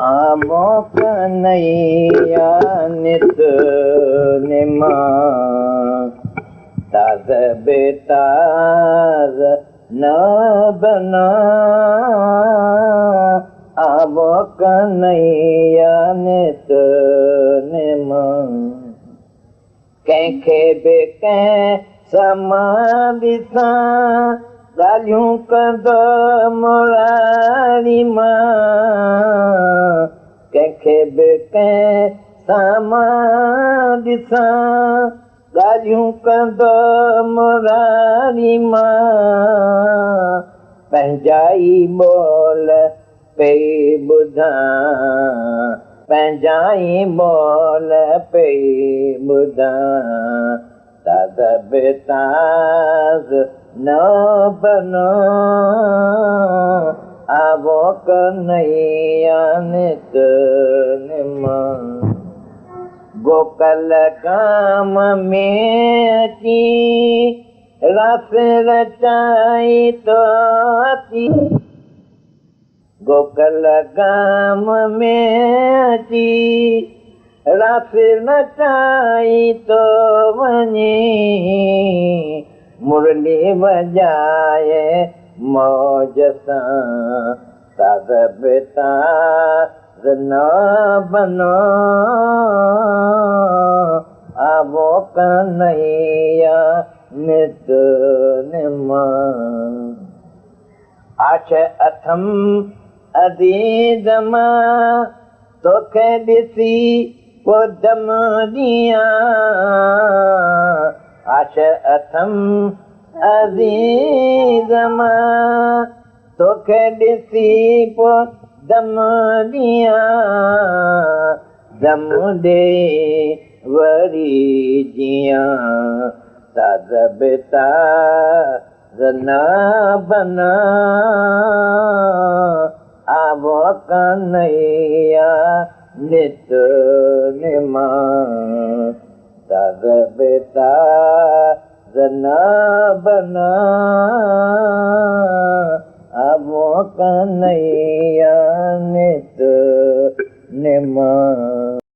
आमो कन्हैया नित निमा ताज बेताज न बना आमो कन्हैया नित निमा कंहिंखे बि कंहिं समाधि सां ॻाल्हियूं कंदो मुरारी मां कंहिंखे बि कंहिं समाधि सां ॻाल्हियूं कंदो मुरारी मां पंहिंजा ई ॿोल पई ॿुधां पंहिंजा ई ॿोल पई ॿुधां ताज़ बेताज़ न बनो आवो कन्हैया नित निमा गोकल गाम में अची रस रचाई तो अची गोकल गाम में अची रस नचाई तो वञे मुरली वॼाए मौज सां ताज़ बेताज़ न बनो आवो कन्हैया नित निमा आश अथम अज़ीज़ मां तोखे ॾिसी पोइ दम ॾियां आश अथम अज़ीज़ मां तोखे ॾिसी पोइ दम ॾियां दम ॾे वरी जियां ताज़ बेताज़ न बना आवो कन्हैया नित निमा ताज़ बेताज़ न बना आवो कन्हैया नित निमा।